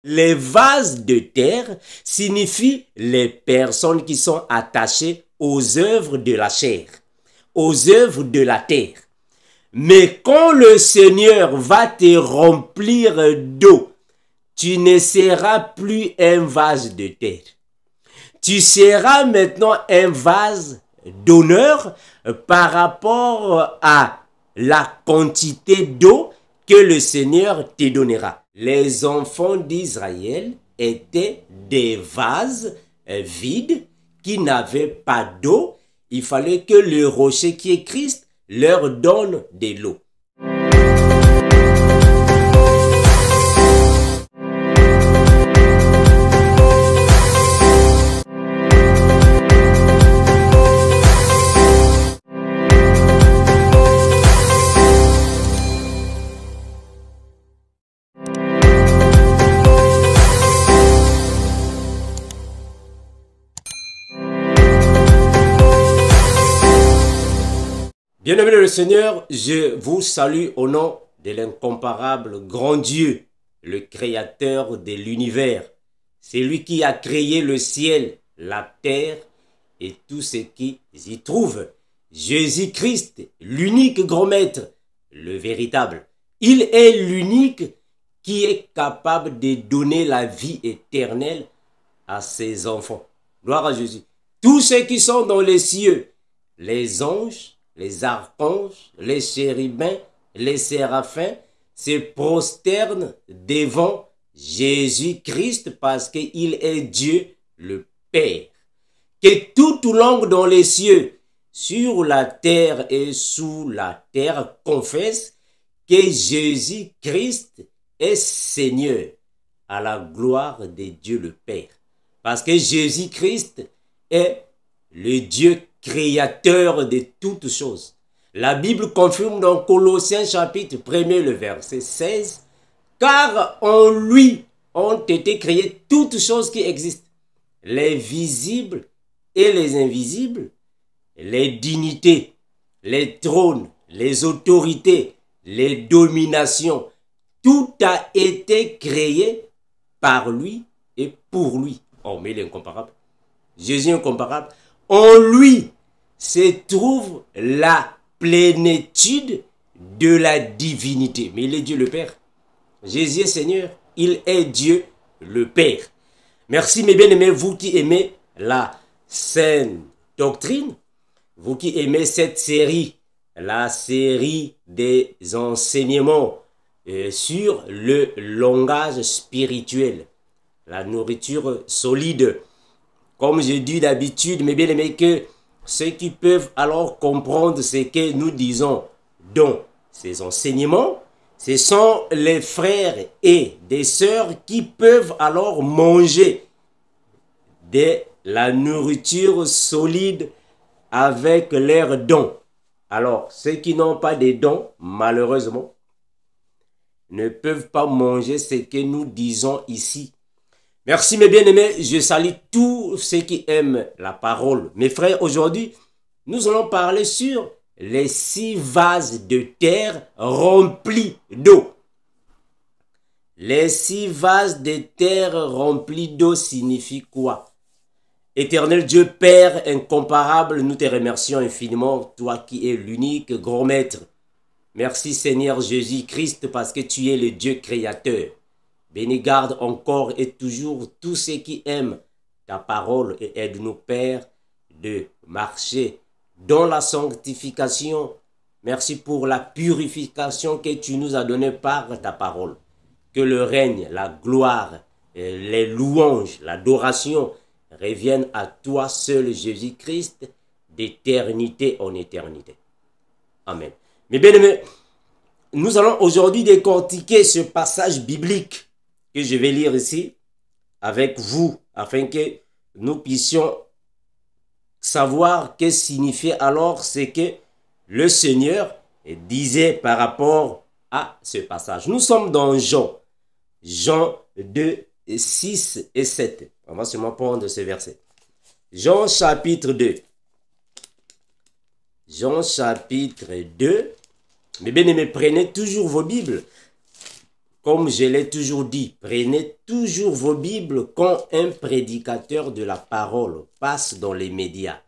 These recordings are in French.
Les vases de terre signifient les personnes qui sont attachées aux œuvres de la chair, aux œuvres de la terre. Mais quand le Seigneur va te remplir d'eau, tu ne seras plus un vase de terre. Tu seras maintenant un vase d'honneur par rapport à la quantité d'eau que le Seigneur te donnera. Les enfants d'Israël étaient des vases vides qui n'avaient pas d'eau. Il fallait que le rocher qui est Christ leur donne de l'eau. Bien-aimés le Seigneur, je vous salue au nom de l'incomparable grand Dieu, le créateur de l'univers. C'est lui qui a créé le ciel, la terre et tout ce qui y trouve. Jésus-Christ, l'unique grand maître, le véritable. Il est l'unique qui est capable de donner la vie éternelle à ses enfants. Gloire à Jésus. Tous ceux qui sont dans les cieux, les anges, les archanges, les chérubins, les séraphins se prosternent devant Jésus-Christ parce qu'il est Dieu le Père. Que toute langue dans les cieux, sur la terre et sous la terre confesse que Jésus-Christ est Seigneur à la gloire de Dieu le Père. Parce que Jésus-Christ est le Dieu créateur de toutes choses. La Bible confirme dans Colossiens chapitre 1er, le verset 16, car en lui ont été créées toutes choses qui existent, les visibles et les invisibles, les dignités, les trônes, les autorités, les dominations. Tout a été créé par lui et pour lui. Oh, mais il est incomparable. Jésus est incomparable. En lui se trouve la plénitude de la divinité. Mais il est Dieu le Père. Jésus est Seigneur. Il est Dieu le Père. Merci mes bien-aimés, vous qui aimez la saine doctrine, vous qui aimez cette série, la série des enseignements sur le langage spirituel, la nourriture solide. Comme je dis d'habitude, mes bien-aimés, que ceux qui peuvent alors comprendre ce que nous disons dans ces enseignements, ce sont les frères et des sœurs qui peuvent alors manger de la nourriture solide avec leurs dons. Alors, ceux qui n'ont pas de dons, malheureusement, ne peuvent pas manger ce que nous disons ici. Merci mes bien-aimés, je salue tous ceux qui aiment la parole. Mes frères, aujourd'hui, nous allons parler sur les 6 vases de terre remplis d'eau. Les 6 vases de terre remplis d'eau signifient quoi? Éternel Dieu, Père incomparable, nous te remercions infiniment, toi qui es l'unique grand maître. Merci Seigneur Jésus-Christ parce que tu es le Dieu créateur. Bénis, garde encore et toujours tous ceux qui aiment ta parole et aide-nous, Père, de marcher dans la sanctification. Merci pour la purification que tu nous as donnée par ta parole. Que le règne, la gloire, les louanges, l'adoration reviennent à toi seul, Jésus-Christ, d'éternité en éternité. Amen. Mes bien-aimés, nous allons aujourd'hui décortiquer ce passage biblique que je vais lire ici avec vous, afin que nous puissions savoir que signifiait alors ce que le Seigneur disait par rapport à ce passage. Nous sommes dans Jean 2, 6 et 7. On va seulement prendre ce verset. Jean chapitre 2. Jean chapitre 2. Mais bien aimés, prenez toujours vos Bibles. comme je l'ai toujours dit, prenez toujours vos Bibles quand un prédicateur de la parole passe dans les médias.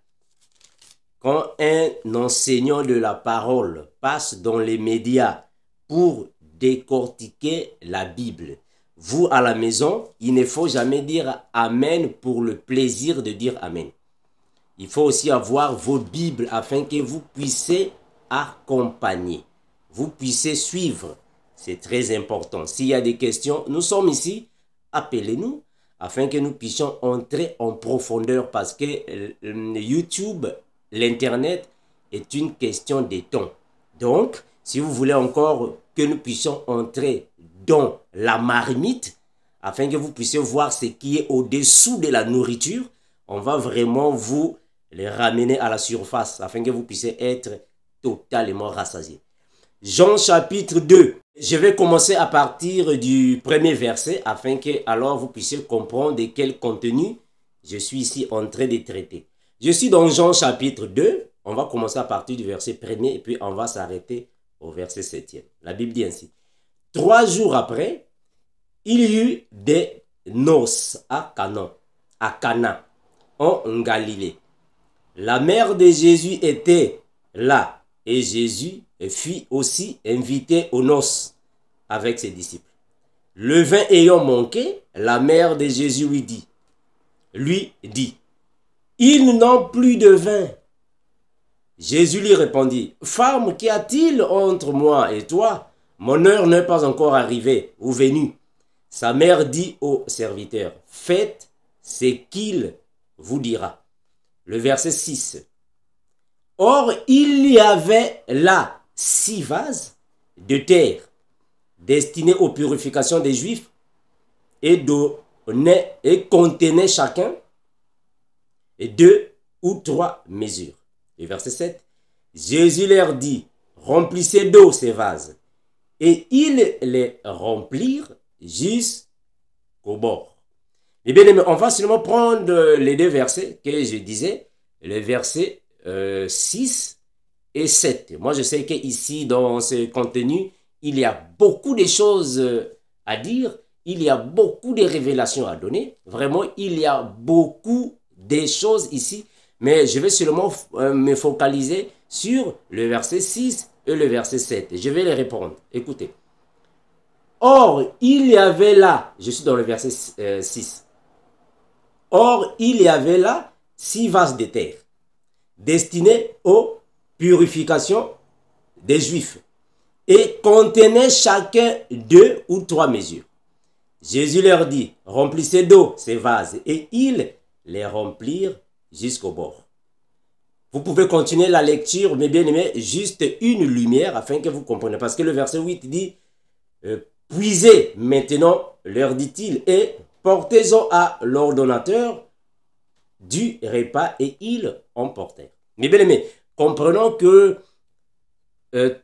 Quand un enseignant de la parole passe dans les médias pour décortiquer la Bible, vous à la maison, il ne faut jamais dire Amen pour le plaisir de dire Amen. Il faut aussi avoir vos Bibles afin que vous puissiez accompagner, vous puissiez suivre. C'est très important. S'il y a des questions, nous sommes ici, appelez-nous afin que nous puissions entrer en profondeur parce que YouTube, l'Internet est une question de temps. Donc, si vous voulez encore que nous puissions entrer dans la marmite, afin que vous puissiez voir ce qui est au-dessous de la nourriture, on va vraiment vous les ramener à la surface, afin que vous puissiez être totalement rassasiés. Jean chapitre 2. Je vais commencer à partir du premier verset, afin que alors vous puissiez comprendre de quel contenu je suis ici en train de traiter. Je suis dans Jean chapitre 2. On va commencer à partir du verset 1er et puis on va s'arrêter au verset 7e. La Bible dit ainsi. 3 jours après, il y eut des noces à Cana, en Galilée. La mère de Jésus était là et Jésus fut aussi invité aux noces avec ses disciples. Le vin ayant manqué, la mère de Jésus lui dit, ils n'ont plus de vin. Jésus lui répondit, femme, qu'y a-t-il entre moi et toi? Mon heure n'est pas encore arrivée ou venue. Sa mère dit au serviteur, faites ce qu'il vous dira. Le verset 6. Or, il y avait là 6 vases de terre destinés aux purifications des Juifs et contenaient chacun 2 ou 3 mesures. Et verset 7. Jésus leur dit, remplissez d'eau ces vases. Et ils les remplirent jusqu'au bord. Eh bien, on va seulement prendre les 2 versets que je disais, le verset 6 et 7. Moi, je sais qu'ici, dans ce contenu, il y a beaucoup de choses à dire, il y a beaucoup de révélations à donner. Vraiment, il y a beaucoup de choses ici, mais je vais seulement me focaliser sur le verset 6 et le verset 7. Je vais les répondre. Écoutez. Or, il y avait là, je suis dans le verset 6. Or, il y avait là 6 vases de terre destinés aux purifications des Juifs et contenaient chacun 2 ou 3 mesures. Jésus leur dit, remplissez d'eau ces vases et ils les remplirent jusqu'au bord. Vous pouvez continuer la lecture, mes bien-aimés, juste une lumière afin que vous compreniez. Parce que le verset 8 dit, puisez maintenant, leur dit-il, et portez-en à l'ordonnateur du repas, et ils en portèrent. Mes bien-aimés, comprenons que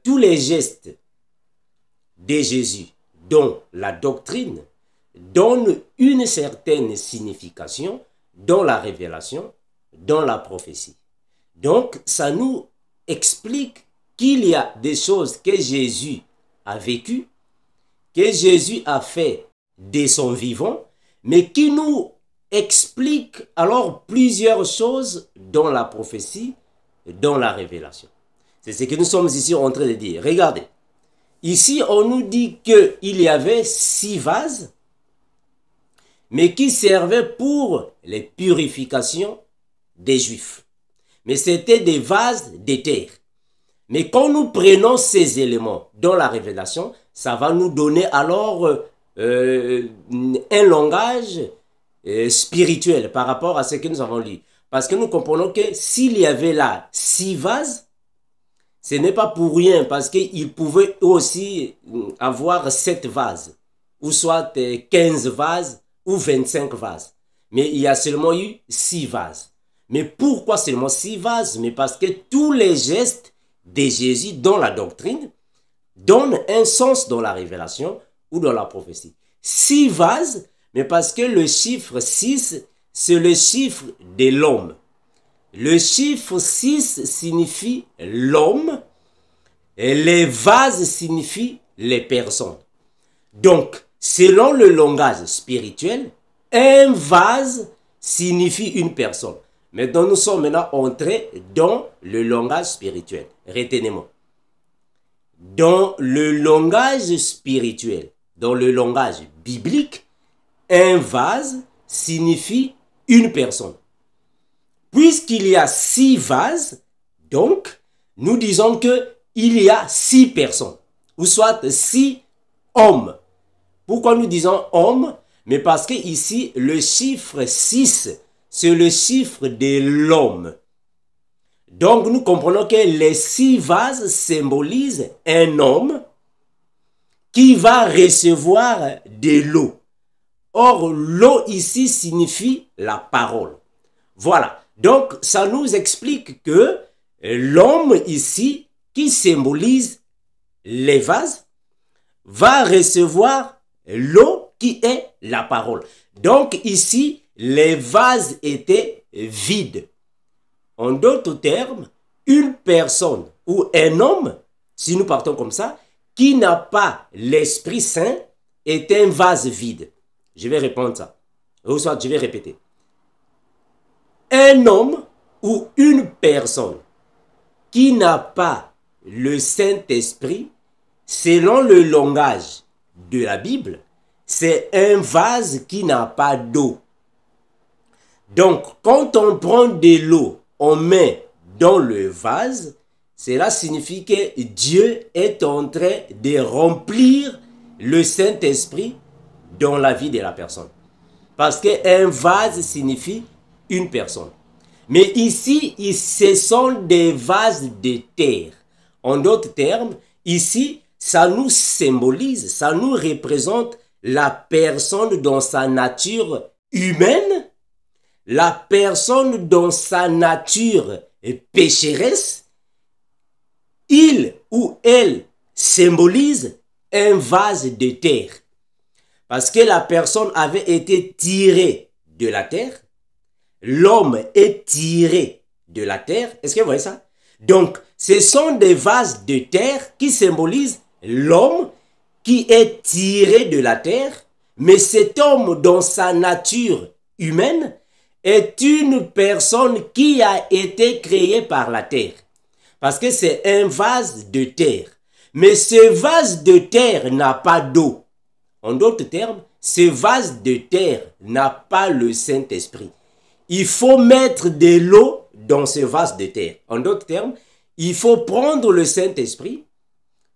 tous les gestes de Jésus, dont la doctrine, donnent une certaine signification dans la révélation, dans la prophétie. Donc, ça nous explique qu'il y a des choses que Jésus a vécues, que Jésus a fait de son vivant, mais qui nous explique alors plusieurs choses dans la prophétie, dans la révélation. C'est ce que nous sommes ici en train de dire. Regardez, ici on nous dit qu'il y avait 6 vases, mais qui servaient pour les purifications des Juifs. Mais c'était des vases de terre. Mais quand nous prenons ces éléments dans la révélation, ça va nous donner alors un langage spirituel par rapport à ce que nous avons lu. Parce que nous comprenons que s'il y avait là 6 vases, ce n'est pas pour rien, parce qu'il pouvait aussi avoir 7 vases, ou soit 15 vases, ou 25 vases. Mais il y a seulement eu 6 vases. Mais pourquoi seulement 6 vases? Mais parce que tous les gestes de Jésus dans la doctrine donnent un sens dans la révélation ou dans la prophétie. 6 vases, mais parce que le chiffre 6, c'est le chiffre de l'homme. Le chiffre 6 signifie l'homme et les vases signifient les personnes. Donc, selon le langage spirituel, un vase signifie une personne. Maintenant, nous sommes maintenant entrés dans le langage spirituel. Retenez-moi. Dans le langage spirituel, dans le langage biblique, un vase signifie une personne. Puisqu'il y a 6 vases, donc, nous disons qu'il y a 6 personnes, ou soit 6 hommes. Pourquoi nous disons hommes? Mais parce que ici, le chiffre 6, c'est le chiffre de l'homme. Donc, nous comprenons que les 6 vases symbolisent un homme qui va recevoir de l'eau. Or, l'eau ici signifie la parole. Voilà. Donc, ça nous explique que l'homme ici, qui symbolise les vases, va recevoir l'eau qui est la parole. Donc, ici, les vases étaient vides. En d'autres termes, une personne ou un homme, si nous partons comme ça, qui n'a pas l'Esprit Saint, est un vase vide. Je vais répondre ça. Ou soit, je vais répéter. Un homme ou une personne qui n'a pas le Saint-Esprit, selon le langage de la Bible, c'est un vase qui n'a pas d'eau. Donc, quand on prend de l'eau, on met dans le vase, cela signifie que Dieu est en train de remplir le Saint-Esprit dans la vie de la personne. Parce qu'un vase signifie une personne. Mais ici, ce sont des vases de terre. En d'autres termes, ici, ça nous symbolise, ça nous représente la personne dans sa nature humaine, la personne dans sa nature pécheresse. Il ou elle symbolise un vase de terre. Parce que la personne avait été tirée de la terre. L'homme est tiré de la terre. Est-ce que vous voyez ça? Donc, ce sont des vases de terre qui symbolisent l'homme qui est tiré de la terre. Mais cet homme, dans sa nature humaine, est une personne qui a été créée par la terre. Parce que c'est un vase de terre. Mais ce vase de terre n'a pas d'eau. En d'autres termes, ce vase de terre n'a pas le Saint-Esprit. Il faut mettre de l'eau dans ce vase de terre. En d'autres termes, il faut prendre le Saint-Esprit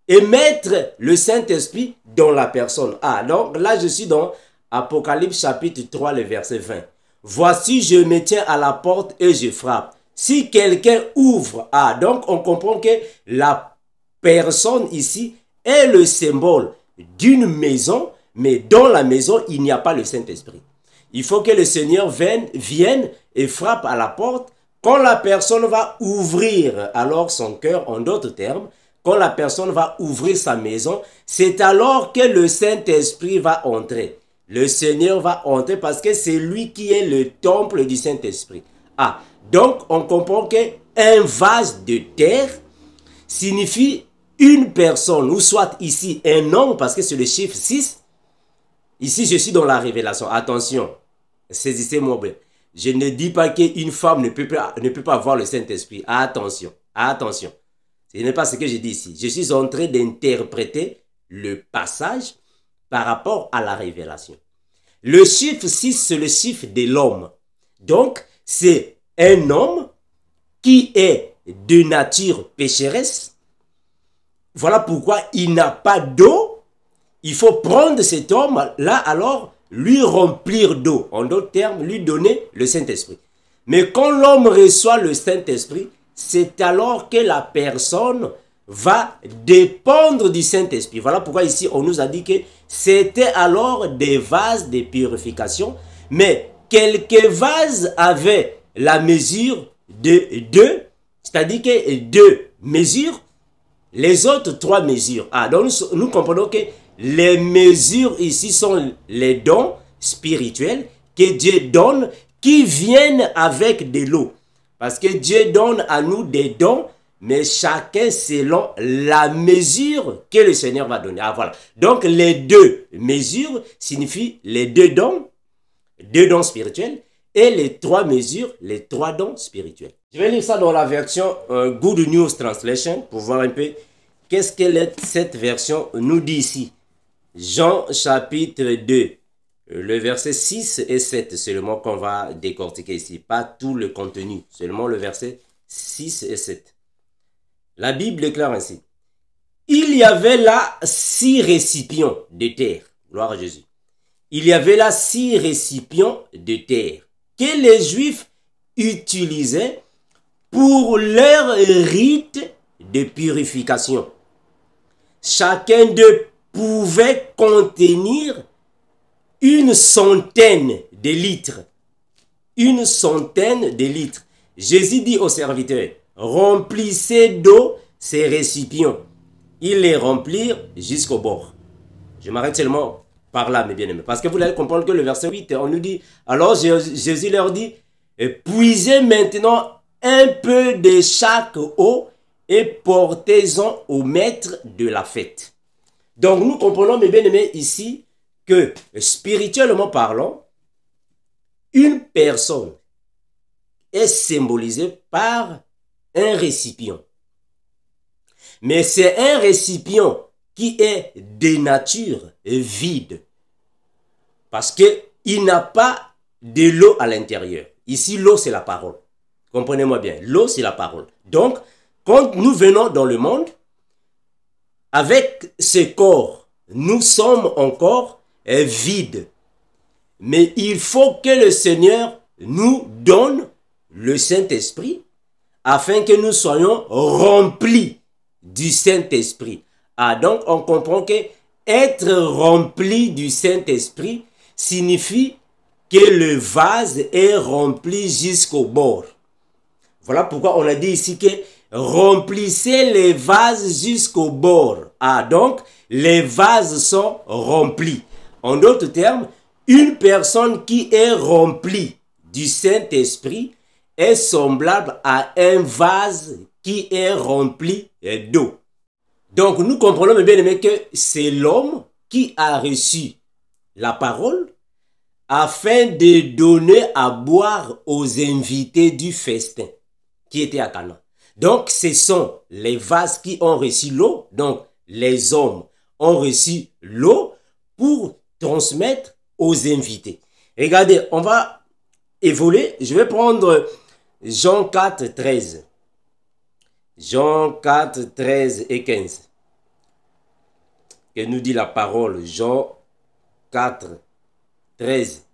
et mettre le Saint-Esprit dans la personne. Ah, donc là, je suis dans Apocalypse chapitre 3, le verset 20. Voici, je me tiens à la porte et je frappe. Si quelqu'un ouvre, ah, donc on comprend que la personne ici est le symbole d'une maison, mais dans la maison, il n'y a pas le Saint-Esprit. Il faut que le Seigneur vienne et frappe à la porte. Quand la personne va ouvrir alors son cœur, en d'autres termes, quand la personne va ouvrir sa maison, c'est alors que le Saint-Esprit va entrer. Le Seigneur va entrer parce que c'est lui qui est le temple du Saint-Esprit. Ah, donc on comprend qu'un vase de terre signifie une personne, ou soit ici un homme, parce que c'est le chiffre 6. Ici, je suis dans la révélation. Attention, saisissez-moi bien. Je ne dis pas qu'une femme ne peut pas avoir le Saint-Esprit. Attention, attention. Ce n'est pas ce que je dis ici. Je suis en train d'interpréter le passage par rapport à la révélation. Le chiffre 6, c'est le chiffre de l'homme. Donc, c'est un homme qui est de nature pécheresse. Voilà pourquoi il n'a pas d'eau. Il faut prendre cet homme-là, alors lui remplir d'eau. En d'autres termes, lui donner le Saint-Esprit. Mais quand l'homme reçoit le Saint-Esprit, c'est alors que la personne va dépendre du Saint-Esprit. Voilà pourquoi ici, on nous a dit que c'était alors des vases de purification. Mais quelques vases avaient la mesure de 2, c'est-à-dire que 2 mesures, les autres 3 mesures. Ah, donc nous comprenons que les mesures ici sont les dons spirituels que Dieu donne qui viennent avec de l'eau. Parce que Dieu donne à nous des dons mais chacun selon la mesure que le Seigneur va donner. Ah, voilà. Donc, les deux mesures signifient les deux dons spirituels, et les trois mesures, les trois dons spirituels. Je vais lire ça dans la version Good News Translation pour voir un peu qu'est-ce que cette version nous dit ici. Jean chapitre 2, le verset 6 et 7 seulement qu'on va décortiquer ici. Pas tout le contenu, seulement le verset 6 et 7. La Bible déclare ainsi. Il y avait là 6 récipients de terre. Gloire à Jésus. Il y avait là 6 récipients de terre que les Juifs utilisaient pour leur rite de purification. Chacun d'eux pouvait contenir une centaine de litres. Une centaine de litres. Jésus dit aux serviteurs, remplissez d'eau ces récipients. Ils les remplirent jusqu'au bord. Je m'arrête seulement par là, mes bien-aimés. Parce que vous allez comprendre que le verset 8, on nous dit, alors Jésus leur dit, puisez maintenant un peu de chaque eau et portez-en au maître de la fête. Donc nous comprenons, mes bien-aimés, ici, que spirituellement parlant, une personne est symbolisée par un récipient. Mais c'est un récipient qui est de nature vide. Parce qu'il n'a pas de l'eau à l'intérieur. Ici, l'eau, c'est la parole. Comprenez-moi bien. L'eau, c'est la parole. Donc, quand nous venons dans le monde, avec ce corps, nous sommes encore vides. Mais il faut que le Seigneur nous donne le Saint-Esprit afin que nous soyons remplis du Saint-Esprit. Ah, donc on comprend que être rempli du Saint-Esprit signifie que le vase est rempli jusqu'au bord. Voilà pourquoi on a dit ici que remplissez les vases jusqu'au bord. Ah, donc les vases sont remplis. En d'autres termes, une personne qui est remplie du Saint-Esprit est semblable à un vase qui est rempli d'eau. Donc nous comprenons, mes bien-aimés, que c'est l'homme qui a reçu la parole afin de donner à boire aux invités du festin qui était à Cana. Donc ce sont les vases qui ont reçu l'eau. Donc les hommes ont reçu l'eau pour transmettre aux invités. Regardez, on va évoluer. Je vais prendre Jean 4, 13. Jean 4, 13 et 15. Que nous dit la parole? Jean 4, 13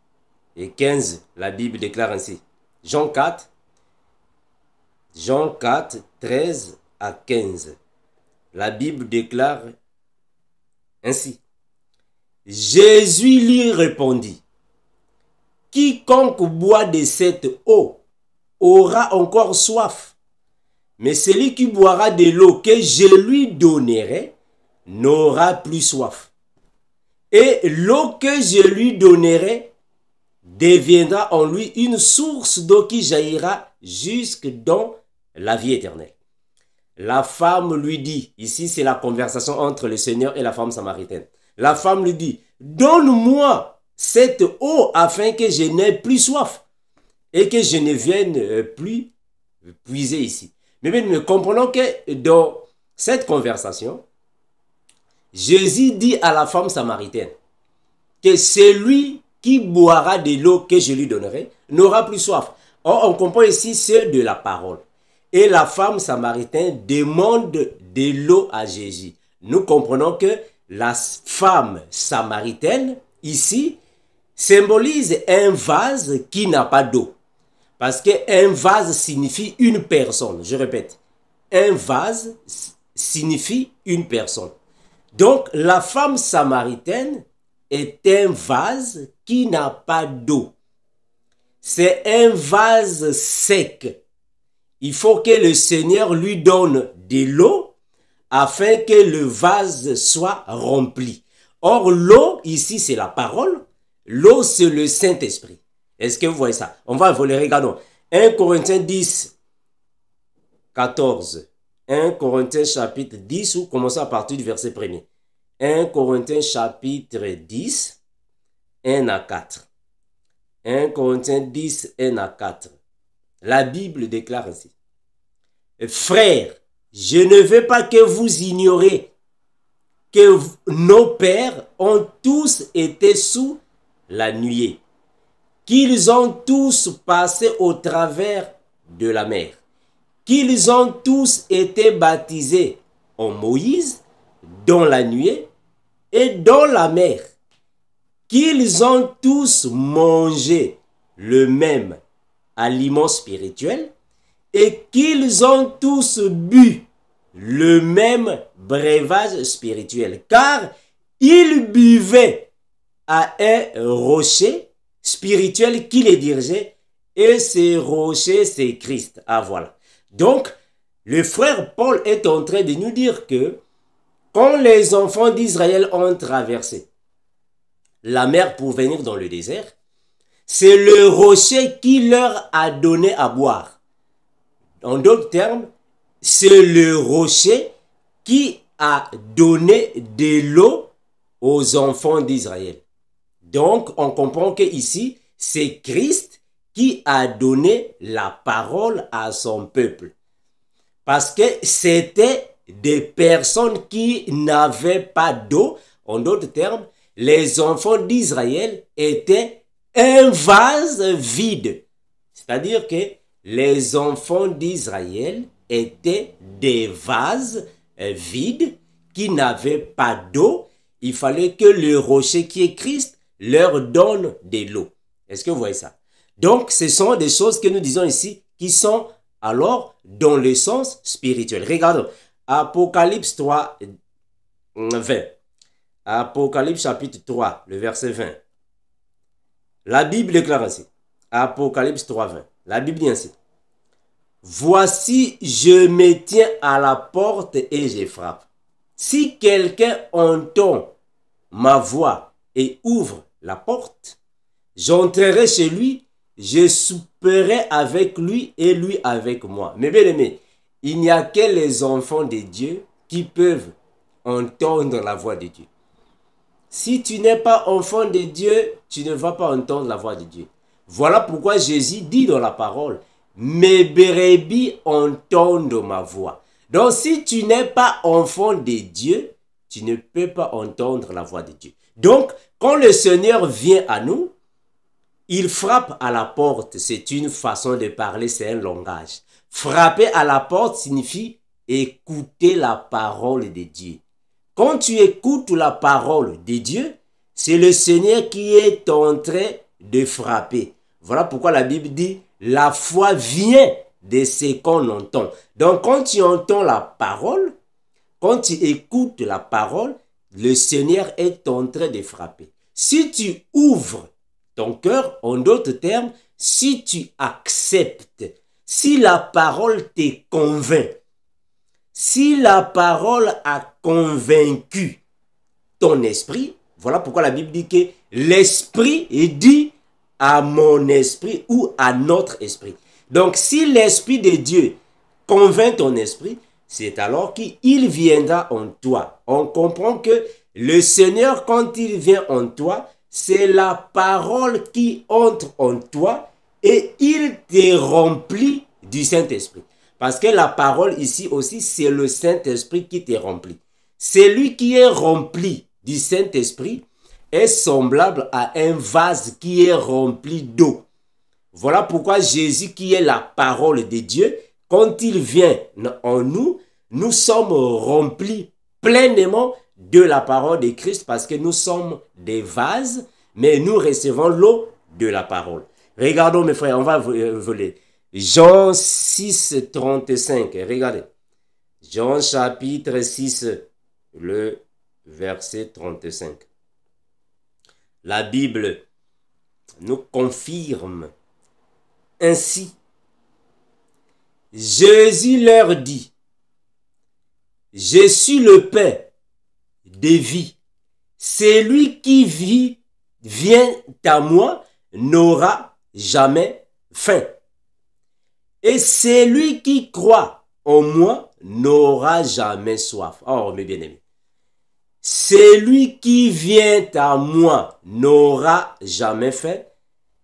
et 15. La Bible déclare ainsi. Jean 4, 13 à 15. La Bible déclare ainsi. Jésus lui répondit. Quiconque boit de cette eau aura encore soif. Mais celui qui boira de l'eau que je lui donnerai n'aura plus soif. Et l'eau que je lui donnerai deviendra en lui une source d'eau qui jaillira jusque dans la vie éternelle. La femme lui dit, ici c'est la conversation entre le Seigneur et la femme samaritaine. La femme lui dit, donne-moi cette eau afin que je n'ai plus soif et que je ne vienne plus puiser ici. Mais bien, nous comprenons que dans cette conversation, Jésus dit à la femme samaritaine que celui qui boira de l'eau que je lui donnerai n'aura plus soif. Or, on comprend ici ce de la parole. Et la femme samaritaine demande de l'eau à Jésus. Nous comprenons que la femme samaritaine, ici, symbolise un vase qui n'a pas d'eau. Parce qu'un vase signifie une personne. Je répète, un vase signifie une personne. Donc, la femme samaritaine est un vase qui n'a pas d'eau. C'est un vase sec. Il faut que le Seigneur lui donne de l'eau afin que le vase soit rempli. Or, l'eau, ici, c'est la parole. L'eau, c'est le Saint-Esprit. Est-ce que vous voyez ça? On va voler, regardons. 1 Corinthiens 10, 14. 1 Corinthiens chapitre 10, ou commençons à partir du verset 1er. 1 Corinthiens chapitre 10, 1 à 4. 1 Corinthiens 10, 1 à 4. La Bible déclare ainsi. Frères, je ne veux pas que vous ignorez que nos pères ont tous été sous la nuée, qu'ils ont tous passé au travers de la mer, qu'ils ont tous été baptisés en Moïse, dans la nuée et dans la mer, qu'ils ont tous mangé le même aliment spirituel et qu'ils ont tous bu le même breuvage spirituel, car ils buvaient à un rocher spirituel qui les dirigeait, et ce rocher, c'est Christ. Ah voilà. Donc, le frère Paul est en train de nous dire que quand les enfants d'Israël ont traversé la mer pour venir dans le désert, c'est le rocher qui leur a donné à boire. En d'autres termes, c'est le rocher qui a donné de l'eau aux enfants d'Israël. Donc, on comprend qu'ici, c'est Christ qui a donné la parole à son peuple. Parce que c'était des personnes qui n'avaient pas d'eau. En d'autres termes, les enfants d'Israël étaient un vase vide. C'est-à-dire que les enfants d'Israël étaient des vases vides qui n'avaient pas d'eau. Il fallait que le rocher qui est Christ leur donne de l'eau. Est-ce que vous voyez ça? Donc, ce sont des choses que nous disons ici qui sont alors dans le sens spirituel. Regardons. Apocalypse 3, 20. Apocalypse chapitre 3, le verset 20. La Bible déclare ainsi. Apocalypse 3, 20. La Bible dit ainsi. Voici, je me tiens à la porte et je frappe. Si quelqu'un entend ma voix et ouvre la porte, j'entrerai chez lui, je souperai avec lui et lui avec moi. Mais bien aimé, il n'y a que les enfants de Dieu qui peuvent entendre la voix de Dieu. Si tu n'es pas enfant de Dieu, tu ne vas pas entendre la voix de Dieu. Voilà pourquoi Jésus dit dans la parole, mes brebis entendent ma voix. Donc si tu n'es pas enfant de Dieu, tu ne peux pas entendre la voix de Dieu. Donc quand le Seigneur vient à nous, il frappe à la porte. C'est une façon de parler, c'est un langage. Frapper à la porte signifie écouter la parole de Dieu. Quand tu écoutes la parole de Dieu, c'est le Seigneur qui est en train de frapper. Voilà pourquoi la Bible dit, la foi vient de ce qu'on entend. Donc quand tu entends la parole, quand tu écoutes la parole, le Seigneur est en train de frapper. Si tu ouvres ton cœur, en d'autres termes, si tu acceptes, si la parole te convainc, si la parole a convaincu ton esprit, voilà pourquoi la Bible dit que l'esprit est dit à mon esprit ou à notre esprit. Donc si l'esprit de Dieu convainc ton esprit, c'est alors qu'il viendra en toi. On comprend que le Seigneur, quand il vient en toi, c'est la parole qui entre en toi et il te remplit du Saint-Esprit. Parce que la parole ici aussi, c'est le Saint-Esprit qui te remplit. Celui qui est rempli du Saint-Esprit est semblable à un vase qui est rempli d'eau. Voilà pourquoi Jésus, qui est la parole de Dieu, quand il vient en nous, nous sommes remplis pleinement de la parole de Christ parce que nous sommes des vases, mais nous recevons l'eau de la parole. Regardons mes frères, on va voler. Jean 6, 35, regardez. Jean chapitre 6, le verset 35. La Bible nous confirme ainsi. Jésus leur dit, je suis le pain de vie. Celui qui vient à moi n'aura jamais faim. Et celui qui croit en moi n'aura jamais soif. Oh, mes bien-aimés. Celui qui vient à moi n'aura jamais faim,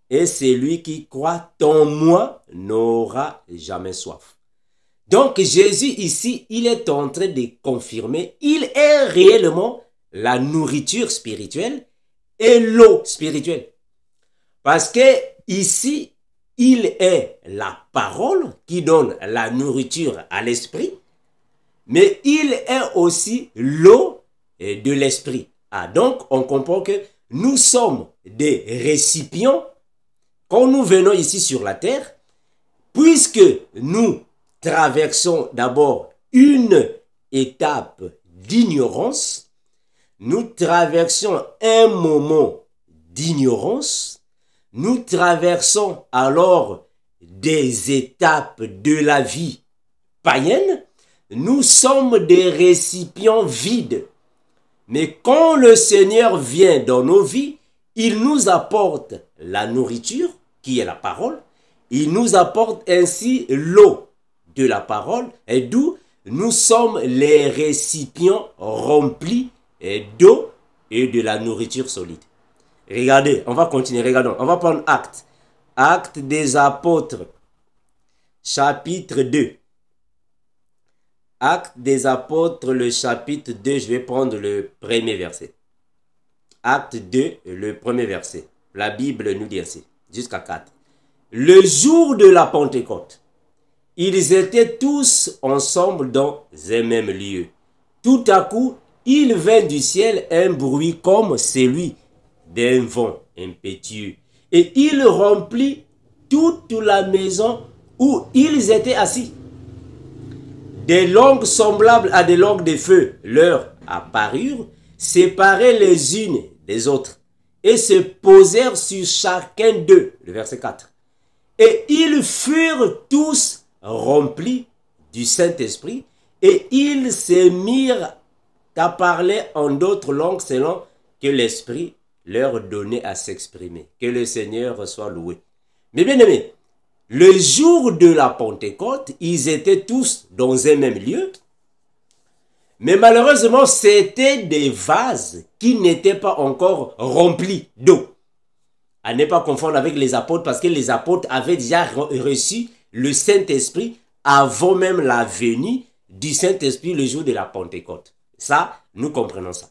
et celui qui croit en moi n'aura jamais soif. Donc Jésus ici, il est en train de confirmer, il est réellement la nourriture spirituelle et l'eau spirituelle. Parce que ici, il est la parole qui donne la nourriture à l'esprit, mais il est aussi l'eau de l'esprit. Ah, donc on comprend que nous sommes des récipients quand nous venons ici sur la terre, puisque nous traversons d'abord une étape d'ignorance, nous traversons un moment d'ignorance, nous traversons alors des étapes de la vie païenne, nous sommes des récipients vides. Mais quand le Seigneur vient dans nos vies, il nous apporte la nourriture, qui est la parole, il nous apporte ainsi l'eau de la parole, et d'où nous sommes les récipients remplis d'eau et de la nourriture solide. Regardez, on va continuer, regardons, on va prendre Actes. Actes des apôtres, chapitre 2. Actes des apôtres, le chapitre 2, je vais prendre le premier verset. Acte 2, le premier verset. La Bible nous dit ainsi, jusqu'à 4. Le jour de la Pentecôte, ils étaient tous ensemble dans un même lieu. Tout à coup, il vint du ciel un bruit comme celui d'un vent impétueux. Et il remplit toute la maison où ils étaient assis. Des langues semblables à des langues de feu leur apparurent, séparées les unes des autres, et se posèrent sur chacun d'eux. Le verset 4. Et ils furent tous remplis du Saint-Esprit, et ils se mirent à parler en d'autres langues selon que l'Esprit leur donnait à s'exprimer. Que le Seigneur soit loué. Mais bien aimés, le jour de la Pentecôte, ils étaient tous dans un même lieu. Mais malheureusement, c'était des vases qui n'étaient pas encore remplis d'eau. À ne pas confondre avec les apôtres, parce que les apôtres avaient déjà reçu le Saint-Esprit avant même la venue du Saint-Esprit le jour de la Pentecôte. Ça, nous comprenons ça.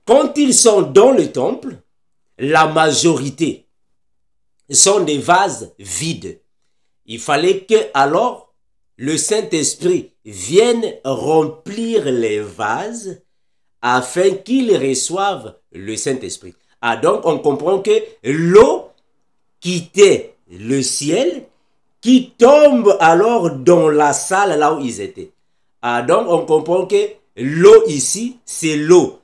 Quand ils sont dans le temple, la majorité sont des vases vides. Il fallait que alors le Saint-Esprit vienne remplir les vases afin qu'ils reçoivent le Saint-Esprit. Ah, donc on comprend que l'eau quittait le ciel, qui tombe alors dans la salle là où ils étaient. Ah, donc on comprend que l'eau ici, c'est l'eau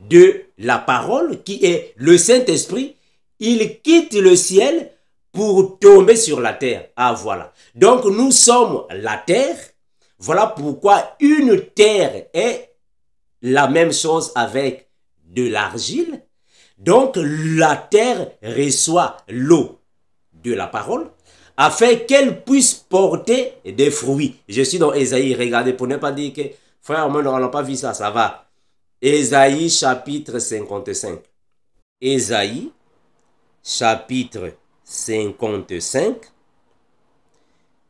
de la parole qui est le Saint-Esprit. Il quitte le ciel pour tomber sur la terre. Ah, voilà. Donc nous sommes la terre. Voilà pourquoi une terre est la même chose avec de l'argile. Donc la terre reçoit l'eau de la parole afin qu'elle puisse porter des fruits. Je suis dans Ésaïe, regardez, pour ne pas dire que frère, moi, on n'a pas vu ça, ça va. Ésaïe chapitre 55. Ésaïe chapitre 55.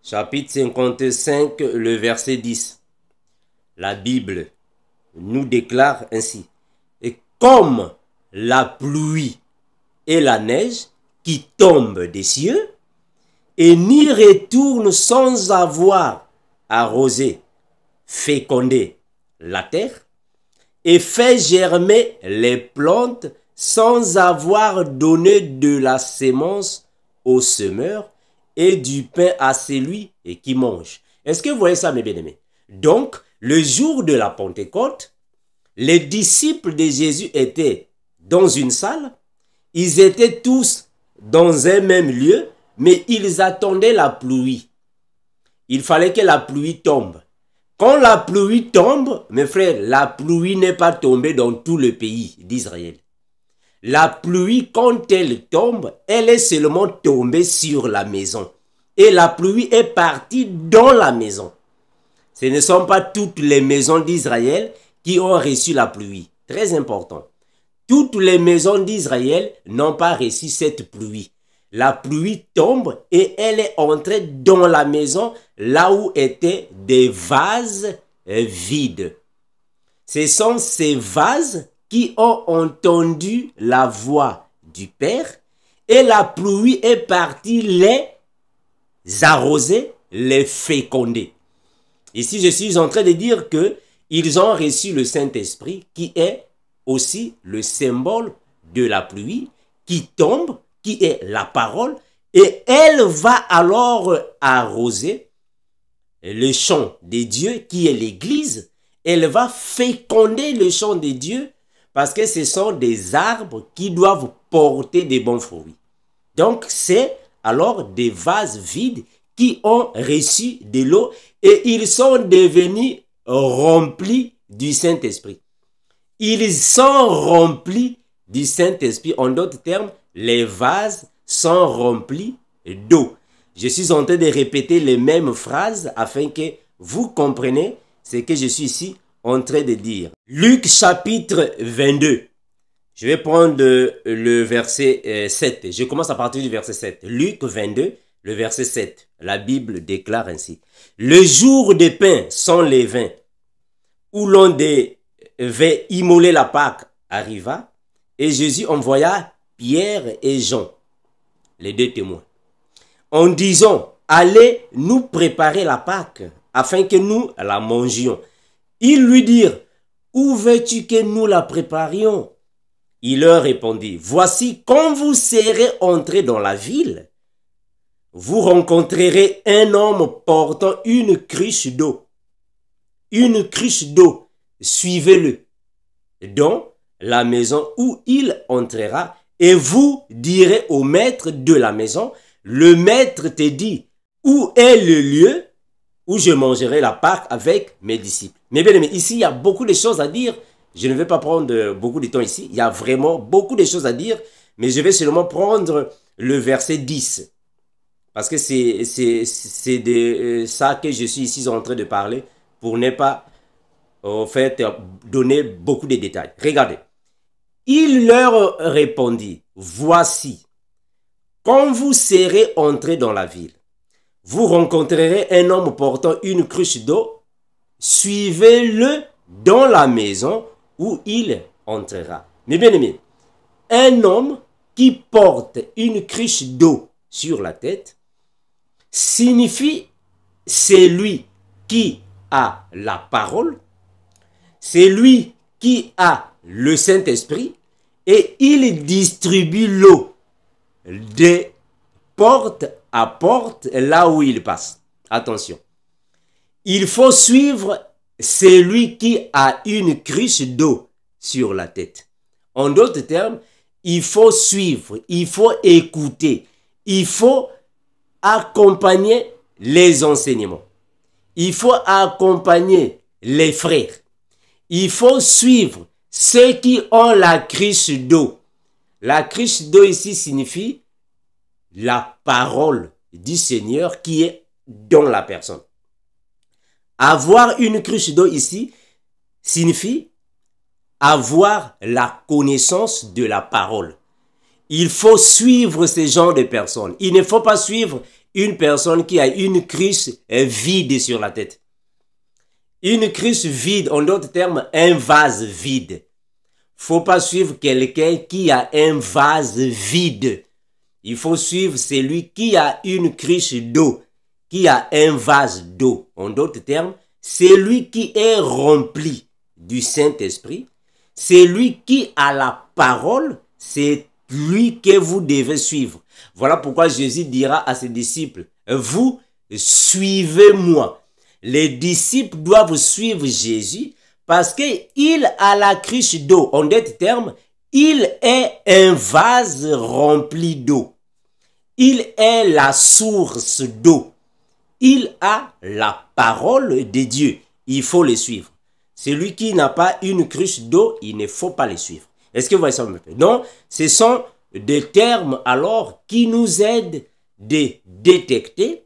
Chapitre 55, le verset 10. La Bible nous déclare ainsi. Et comme la pluie et la neige qui tombent des cieux et n'y retournent sans avoir arrosé, fécondé la terre et fait germer les plantes sans avoir donné de la sémence au semeur et du pain à celui qui mange. Est-ce que vous voyez ça, mes bien-aimés? Donc, le jour de la Pentecôte, les disciples de Jésus étaient dans une salle, ils étaient tous dans un même lieu, mais ils attendaient la pluie. Il fallait que la pluie tombe. Quand la pluie tombe, mes frères, la pluie n'est pas tombée dans tout le pays d'Israël. La pluie, quand elle tombe, elle est seulement tombée sur la maison. Et la pluie est partie dans la maison. Ce ne sont pas toutes les maisons d'Israël qui ont reçu la pluie. Très important. Toutes les maisons d'Israël n'ont pas reçu cette pluie. La pluie tombe et elle est entrée dans la maison là où étaient des vases vides. Ce sont ces vases qui ont entendu la voix du Père et la pluie est partie les arroser, les féconder. Ici, je suis en train de dire que ils ont reçu le Saint-Esprit qui est aussi le symbole de la pluie qui tombe, qui est la parole, et elle va alors arroser le champ de Dieu qui est l'Église. Elle va féconder le champ de Dieu parce que ce sont des arbres qui doivent porter des bons fruits. Donc, c'est alors des vases vides qui ont reçu de l'eau et ils sont devenus remplis du Saint-Esprit. Ils sont remplis du Saint-Esprit. En d'autres termes, les vases sont remplis d'eau. Je suis en train de répéter les mêmes phrases afin que vous compreniez ce que je suis ici en train de dire. Luc chapitre 22. Je vais prendre le verset 7. Je commence à partir du verset 7. Luc 22, le verset 7. La Bible déclare ainsi. Le jour des pains sans levain, où l'on devait immoler la Pâque, arriva, et Jésus envoya Pierre et Jean, les deux témoins, en disant, allez nous préparer la Pâque, afin que nous la mangions. Ils lui dirent, où veux-tu que nous la préparions? Il leur répondit, voici, quand vous serez entrés dans la ville, vous rencontrerez un homme portant une cruche d'eau. Une cruche d'eau, suivez-le dans la maison où il entrera et vous direz au maître de la maison, le maître te dit, où est le lieu où je mangerai la Pâque avec mes disciples. Mais bien aimé, ici il y a beaucoup de choses à dire. Je ne vais pas prendre beaucoup de temps ici. Il y a vraiment beaucoup de choses à dire, mais je vais seulement prendre le verset 10. Parce que c'est de ça que je suis ici en train de parler pour ne pas, en fait, donner beaucoup de détails. Regardez. Il leur répondit, voici, quand vous serez entrés dans la ville, vous rencontrerez un homme portant une cruche d'eau, suivez-le dans la maison où il entrera. Mais bien aimé, un homme qui porte une cruche d'eau sur la tête signifie c'est lui qui a la parole, c'est lui qui a le Saint-Esprit et il distribue l'eau de porte à porte là où il passe. Attention, il faut suivre celui qui a une cruche d'eau sur la tête. En d'autres termes, il faut suivre, il faut écouter, il faut accompagner les enseignements. Il faut accompagner les frères. Il faut suivre ceux qui ont la cruche d'eau. La cruche d'eau ici signifie la parole du Seigneur qui est dans la personne. Avoir une cruche d'eau ici signifie avoir la connaissance de la parole. Il faut suivre ce genre de personnes. Il ne faut pas suivre une personne qui a une cruche vide sur la tête. Une cruche vide, en d'autres termes, un vase vide. Il ne faut pas suivre quelqu'un qui a un vase vide. Il faut suivre celui qui a une cruche d'eau, qui a un vase d'eau. En d'autres termes, c'est lui qui est rempli du Saint-Esprit. C'est lui qui a la parole. C'est lui que vous devez suivre. Voilà pourquoi Jésus dira à ses disciples, vous suivez-moi. Les disciples doivent suivre Jésus parce qu'il a la cruche d'eau. En d'autres termes, il est un vase rempli d'eau. Il est la source d'eau. Il a la parole de Dieu. Il faut le suivre. Celui qui n'a pas une cruche d'eau, il ne faut pas le suivre. Est-ce que vous voyez ça un peu? Non, ce sont des termes alors qui nous aident de détecter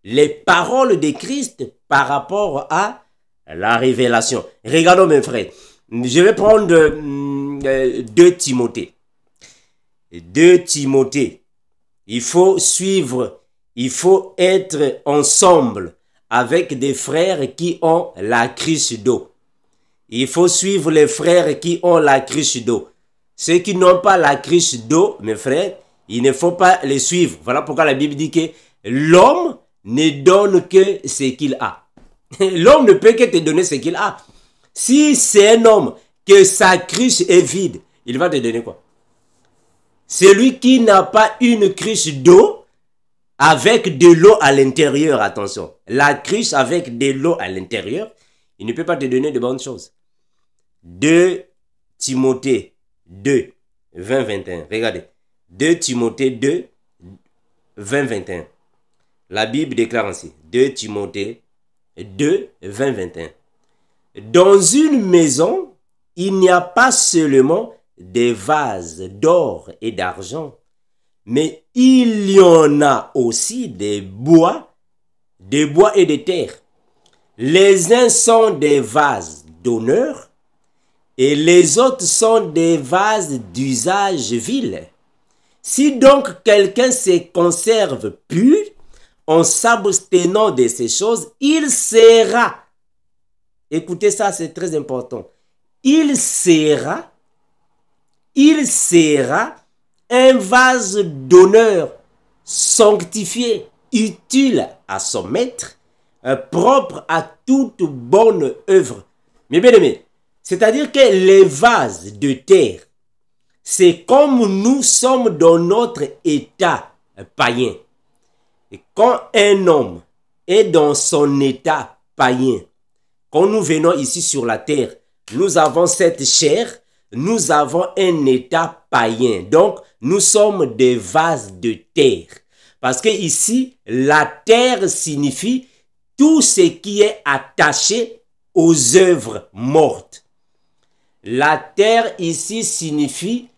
les paroles de Christ par rapport à la révélation. Regardons mes frères. Je vais prendre 2 Timothée. 2 Timothée. Il faut suivre, il faut être ensemble avec des frères qui ont la cruche d'eau. Il faut suivre les frères qui ont la cruche d'eau. Ceux qui n'ont pas la cruche d'eau, mes frères, il ne faut pas les suivre. Voilà pourquoi la Bible dit que l'homme ne donne que ce qu'il a. L'homme ne peut que te donner ce qu'il a. Si c'est un homme que sa cruche est vide, il va te donner quoi? Celui qui n'a pas une cruche d'eau avec de l'eau à l'intérieur, attention. La cruche avec de l'eau à l'intérieur, il ne peut pas te donner de bonnes choses. 2 Timothée 2, 20, 21. Regardez. 2 Timothée 2, 20, 21. La Bible déclare ainsi. 2 Timothée 2, 20, 21. Dans une maison, il n'y a pas seulement des vases d'or et d'argent, mais il y en a aussi des bois et de terre. Les uns sont des vases d'honneur et les autres sont des vases d'usage vil. Si donc quelqu'un se conserve pur en s'abstenant de ces choses, il sera, écoutez ça, c'est très important, il sera un vase d'honneur sanctifié, utile à son maître, propre à toute bonne œuvre. Mais bien aimé, c'est-à-dire que les vases de terre, c'est comme nous sommes dans notre état païen. Et quand un homme est dans son état païen, quand nous venons ici sur la terre, nous avons cette chair, nous avons un état païen. Donc, nous sommes des vases de terre. Parce que ici, la terre signifie tout ce qui est attaché aux œuvres mortes. La terre ici signifie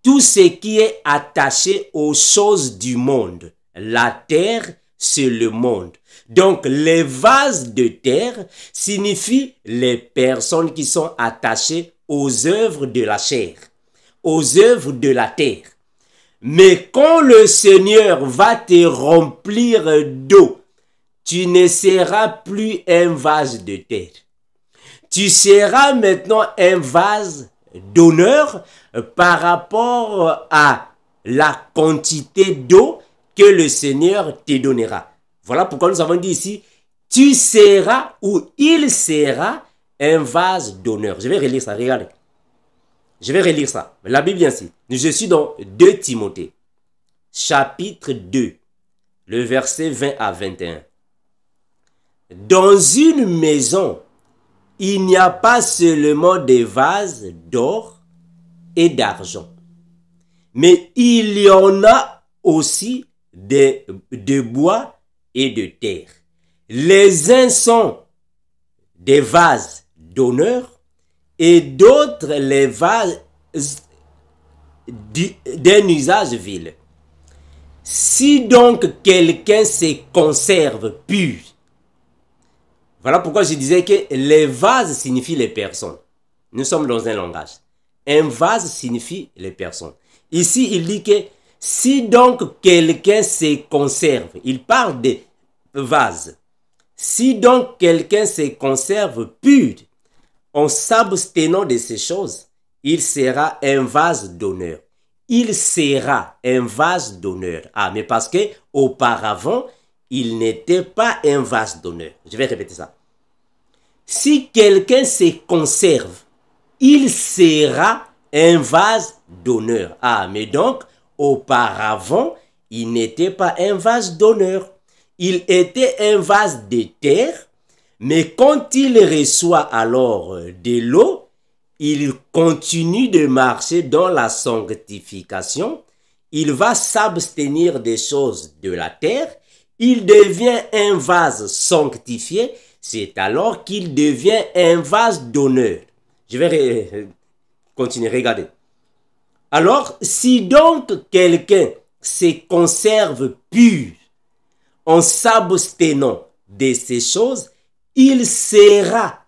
tout ce qui est attaché aux choses du monde. La terre, c'est le monde. Donc, les vases de terre signifient les personnes qui sont attachées aux œuvres de la chair, aux œuvres de la terre. Mais quand le Seigneur va te remplir d'eau, tu ne seras plus un vase de terre. Tu seras maintenant un vase d'honneur par rapport à la quantité d'eau que le Seigneur te donnera. Voilà pourquoi nous avons dit ici, tu seras ou il sera un vase d'honneur. Je vais relire ça, regardez. Je vais relire ça. La Bible dit ainsi. Je suis dans 2 Timothée, chapitre 2, le verset 20 à 21. Dans une maison, il n'y a pas seulement des vases d'or et d'argent, mais il y en a aussi de bois et de terre. Les uns sont des vases d'honneur et d'autres les vases d'un usage vil. Si donc quelqu'un se conserve pur, voilà pourquoi je disais que les vases signifient les personnes. Nous sommes dans un langage. Un vase signifie les personnes. Ici, il dit que si donc quelqu'un se conserve, il parle de vases. Si donc quelqu'un se conserve pur en s'abstenant de ces choses, il sera un vase d'honneur. Il sera un vase d'honneur. Ah, mais parce que auparavant, il n'était pas un vase d'honneur. Je vais répéter ça. Si quelqu'un se conserve, il sera un vase d'honneur. Ah, mais donc, auparavant, il n'était pas un vase d'honneur. Il était un vase de terre, mais quand il reçoit alors de l'eau, il continue de marcher dans la sanctification. Il va s'abstenir des choses de la terre. Il devient un vase sanctifié. C'est alors qu'il devient un vase d'honneur. Je vais continuer, regardez. Alors, si donc quelqu'un se conserve pur en s'abstenant de ces choses, il sera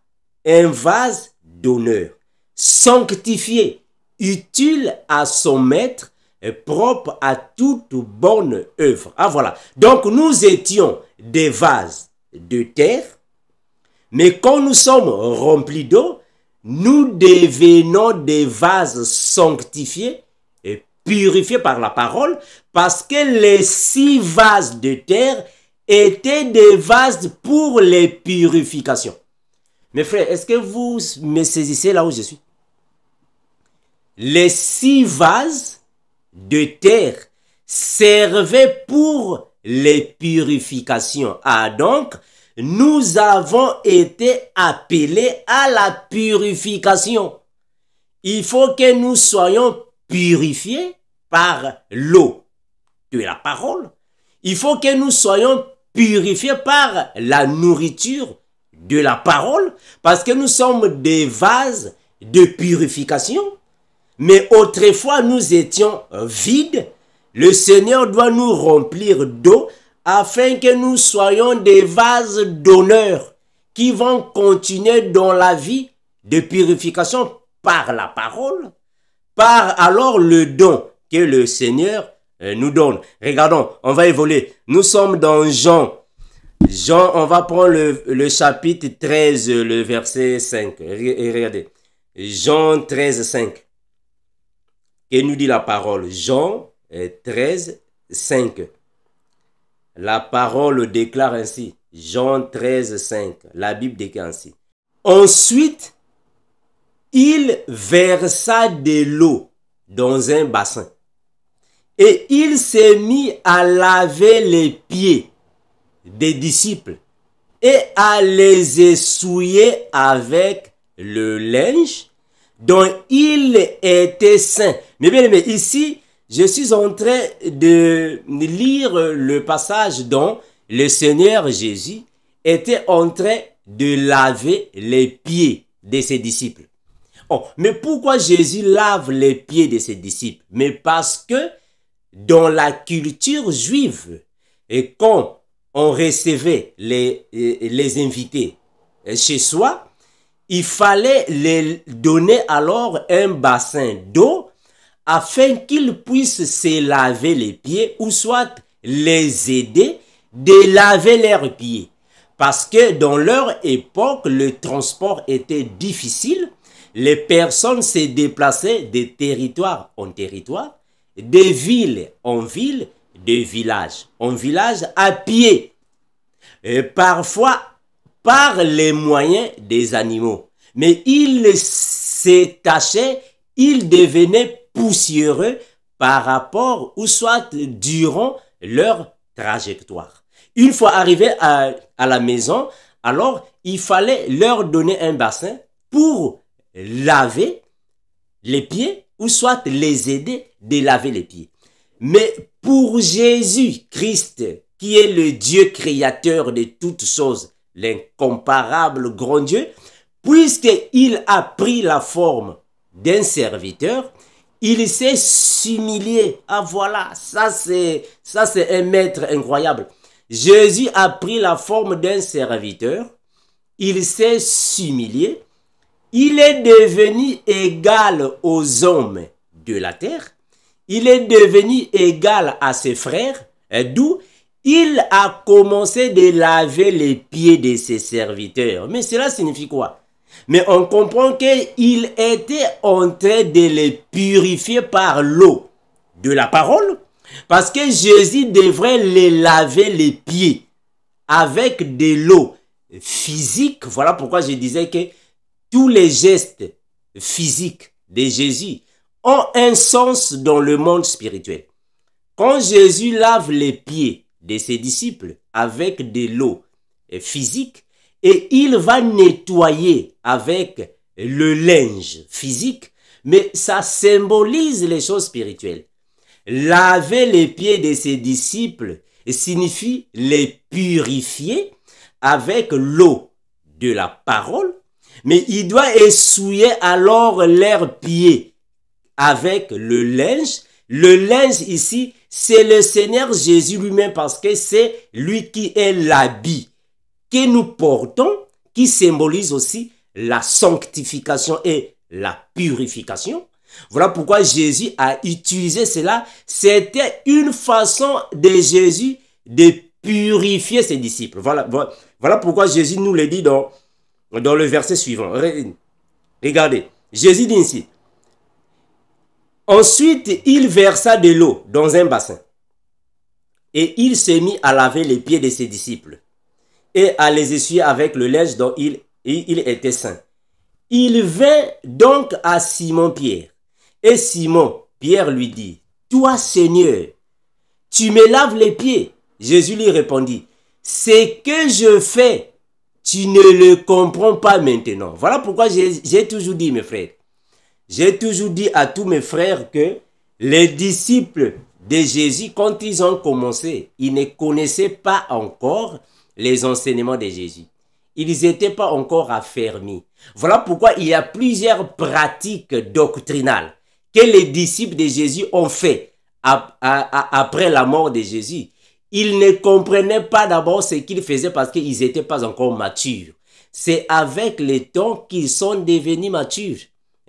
un vase d'honneur, sanctifié, utile à son maître, et propre à toute bonne œuvre. Ah voilà. Donc nous étions des vases de terre, mais quand nous sommes remplis d'eau, nous devenons des vases sanctifiés et purifiés par la parole, parce que les 6 vases de terre étaient des vases pour les purifications. Mes frères, est-ce que vous me saisissez là où je suis? Les 6 vases de terre servaient pour les purifications. Ah donc, nous avons été appelés à la purification. Il faut que nous soyons purifiés par l'eau de la parole. Il faut que nous soyons purifiés par la nourriture de la parole, parce que nous sommes des vases de purification. Mais autrefois, nous étions vides. Le Seigneur doit nous remplir d'eau afin que nous soyons des vases d'honneur qui vont continuer dans la vie de purification par la parole, par alors le don que le Seigneur nous donne. Regardons, on va évoluer. Nous sommes dans Jean. Jean, on va prendre le chapitre 13, le verset 5. Et regardez. Jean 13, 5. Que nous dit la parole? Jean 13, 5. La parole déclare ainsi. Jean 13, 5. La Bible déclare ainsi. Ensuite, il versa de l'eau dans un bassin. Et il s'est mis à laver les pieds des disciples et à les essuyer avec le linge dont il était saint. Mais bien aimé, ici, je suis en train de lire le passage dont le Seigneur Jésus était en train de laver les pieds de ses disciples. Oh, mais pourquoi Jésus lave les pieds de ses disciples? Mais parce que dans la culture juive, et quand on recevait les invités chez soi, il fallait les donner alors un bassin d'eau afin qu'ils puissent se laver les pieds ou soit les aider de laver leurs pieds. Parce que dans leur époque, le transport était difficile. Les personnes se déplaçaient de territoire en territoire, de ville en ville, de village en village à pied. Et parfois par les moyens des animaux. Mais ils s'étachaient, ils devenaient poussiéreux par rapport ou soit durant leur trajectoire. Une fois arrivés à la maison, alors il fallait leur donner un bassin pour laver les pieds ou soit les aider de laver les pieds. Mais pour Jésus-Christ, qui est le Dieu créateur de toutes choses, l'incomparable grand Dieu, puisqu'il a pris la forme d'un serviteur, il s'est humilié. Ah voilà, ça c'est un maître incroyable. Jésus a pris la forme d'un serviteur, il s'est humilié, il est devenu égal aux hommes de la terre, il est devenu égal à ses frères, d'où il a commencé de laver les pieds de ses serviteurs. Mais cela signifie quoi? Mais on comprend qu'il était en train de les purifier par l'eau de la parole, parce que Jésus devrait les laver les pieds avec de l'eau physique. Voilà pourquoi je disais que tous les gestes physiques de Jésus ont un sens dans le monde spirituel. Quand Jésus lave les pieds de ses disciples avec de l'eau physique et il va nettoyer avec le linge physique, mais ça symbolise les choses spirituelles. Laver les pieds de ses disciples signifie les purifier avec l'eau de la parole, mais il doit essuyer alors leurs pieds avec le linge. Le linge ici c'est le Seigneur Jésus lui-même parce que c'est lui qui est l'habit que nous portons, qui symbolise aussi la sanctification et la purification. Voilà pourquoi Jésus a utilisé cela. C'était une façon de Jésus de purifier ses disciples. Voilà pourquoi Jésus nous le dit dans le verset suivant. Regardez, Jésus dit ici. Ensuite, il versa de l'eau dans un bassin et il se mit à laver les pieds de ses disciples et à les essuyer avec le linge dont il était saint. Il vint donc à Simon-Pierre et Simon-Pierre lui dit, « Toi, Seigneur, tu me laves les pieds. » Jésus lui répondit, « Ce que je fais, tu ne le comprends pas maintenant. » Voilà pourquoi j'ai toujours dit, mes frères, j'ai toujours dit à tous mes frères que les disciples de Jésus, quand ils ont commencé, ils ne connaissaient pas encore les enseignements de Jésus. Ils n'étaient pas encore affermis. Voilà pourquoi il y a plusieurs pratiques doctrinales que les disciples de Jésus ont fait après la mort de Jésus. Ils ne comprenaient pas d'abord ce qu'ils faisaient parce qu'ils n'étaient pas encore matures. C'est avec le temps qu'ils sont devenus matures.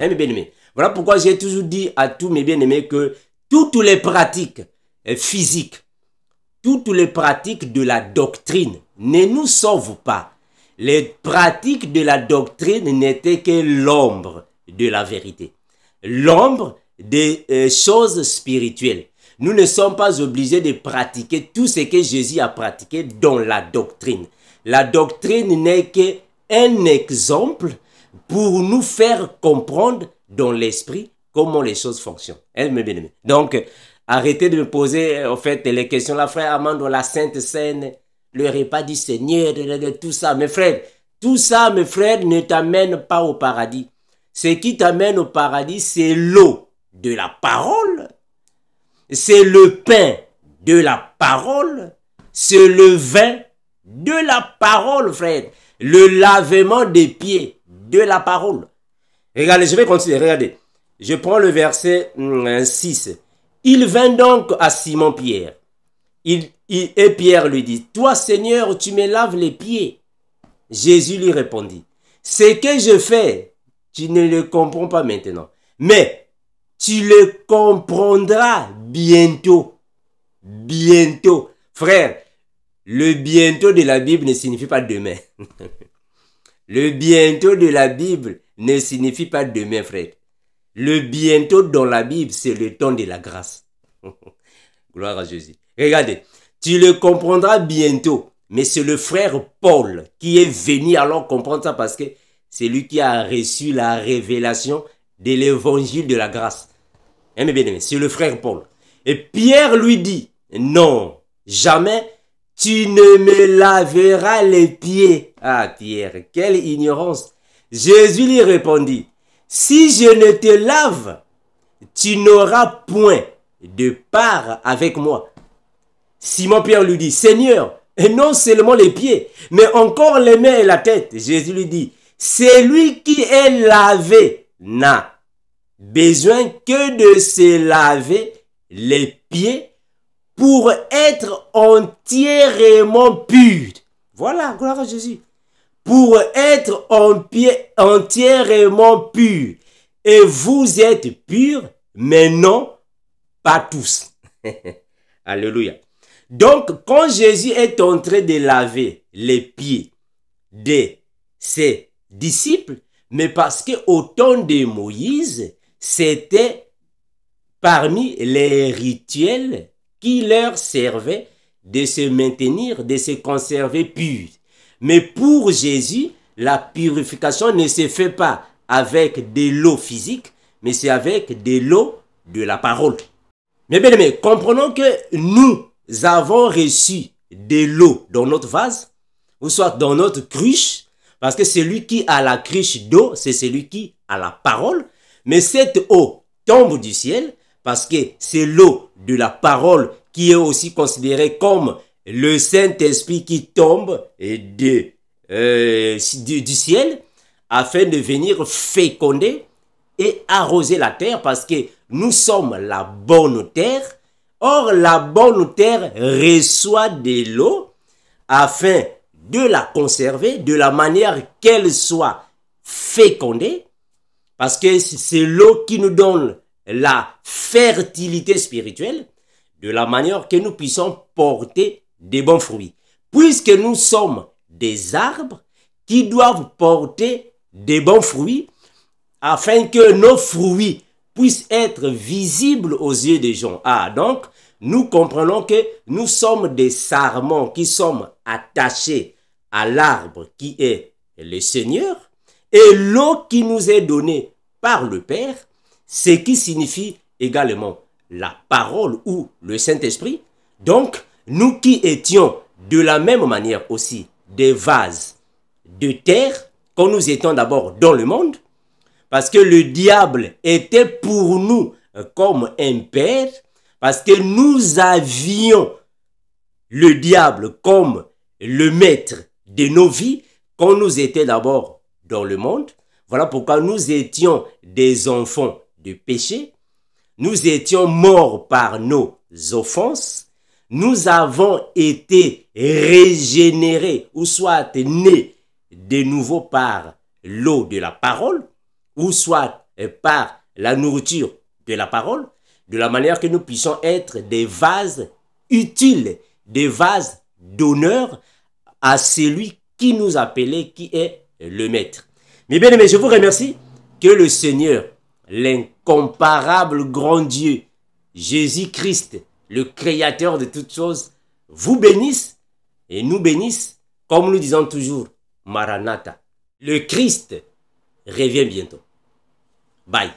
Hein, mes bien-aimés? Voilà pourquoi j'ai toujours dit à tous mes bien-aimés que toutes les pratiques physiques, toutes les pratiques de la doctrine ne nous sauvent pas. Les pratiques de la doctrine n'étaient que l'ombre de la vérité. L'ombre des choses spirituelles. Nous ne sommes pas obligés de pratiquer tout ce que Jésus a pratiqué dans la doctrine. La doctrine n'est qu'un exemple pour nous faire comprendre dans l'esprit comment les choses fonctionnent. Elle me bien-aimée. Donc, arrêtez de me poser en fait les questions. La frère Armand, la Sainte Seine, le repas du Seigneur, tout ça. Mes frères, tout ça, mes frères, ne t'amène pas au paradis. Ce qui t'amène au paradis, c'est l'eau de la parole. C'est le pain de la parole. C'est le vin de la parole, frère. Le lavement des pieds de la parole. Regardez, je vais continuer, regardez. Je prends le verset 6. Il vint donc à Simon-Pierre. Et Pierre lui dit, « Toi, Seigneur, tu me laves les pieds. » Jésus lui répondit, « Ce que je fais, tu ne le comprends pas maintenant. Mais tu le comprendras bientôt. » Bientôt. Frère, le bientôt de la Bible ne signifie pas demain. Le bientôt de la Bible ne signifie pas demain, frère. Le bientôt dans la Bible, c'est le temps de la grâce. Gloire à Jésus. Regardez, tu le comprendras bientôt. Mais c'est le frère Paul qui est venu alors comprendre ça parce que c'est lui qui a reçu la révélation de l'évangile de la grâce. Hein, mes bien-aimés, c'est le frère Paul. Et Pierre lui dit, non, jamais tu ne me laveras les pieds. Ah Pierre, quelle ignorance. Jésus lui répondit, si je ne te lave, tu n'auras point de part avec moi. Simon-Pierre lui dit, Seigneur, et non seulement les pieds, mais encore les mains et la tête. Jésus lui dit, celui qui est lavé n'a besoin que de se laver les pieds pour être entièrement pur. Voilà, gloire à Jésus. Pour être entièrement pur. Et vous êtes purs, mais non, pas tous. Alléluia. Donc, quand Jésus est en train de laver les pieds de ses disciples, mais parce qu'au temps de Moïse, c'était parmi les rituels qui leur servaient de se maintenir, de se conserver purs. Mais pour Jésus, la purification ne se fait pas avec de l'eau physique, mais c'est avec de l'eau de la parole. Mais bien aimés, comprenons que nous avons reçu de l'eau dans notre vase, ou soit dans notre cruche, parce que celui qui a la cruche d'eau, c'est celui qui a la parole. Mais cette eau tombe du ciel, parce que c'est l'eau de la parole qui est aussi considérée comme le Saint-Esprit qui tombe du ciel, afin de venir féconder et arroser la terre, parce que nous sommes la bonne terre, Or, la bonne terre reçoit de l'eau afin de la conserver de la manière qu'elle soit fécondée, parce que c'est l'eau qui nous donne la fertilité spirituelle, de la manière que nous puissions porter des bons fruits. Puisque nous sommes des arbres qui doivent porter des bons fruits, afin que nos fruits puissent être visibles aux yeux des gens. Ah, donc, nous comprenons que nous sommes des sarments qui sommes attachés à l'arbre qui est le Seigneur, et l'eau qui nous est donnée par le Père, ce qui signifie également la parole ou le Saint-Esprit. Donc, nous qui étions de la même manière aussi des vases de terre, quand nous étions d'abord dans le monde, parce que le diable était pour nous comme un père, parce que nous avions le diable comme le maître de nos vies quand nous étions d'abord dans le monde. Voilà pourquoi nous étions des enfants de péché. Nous étions morts par nos offenses. Nous avons été régénérés ou soit nés de nouveau par l'eau de la parole ou soit par la nourriture de la parole, de la manière que nous puissions être des vases utiles, des vases d'honneur à celui qui nous appelait, qui est le Maître. Mais bien aimés, je vous remercie que le Seigneur, l'incomparable grand Dieu, Jésus-Christ, le Créateur de toutes choses, vous bénisse et nous bénisse, comme nous disons toujours, Maranatha. Le Christ revient bientôt. Bye.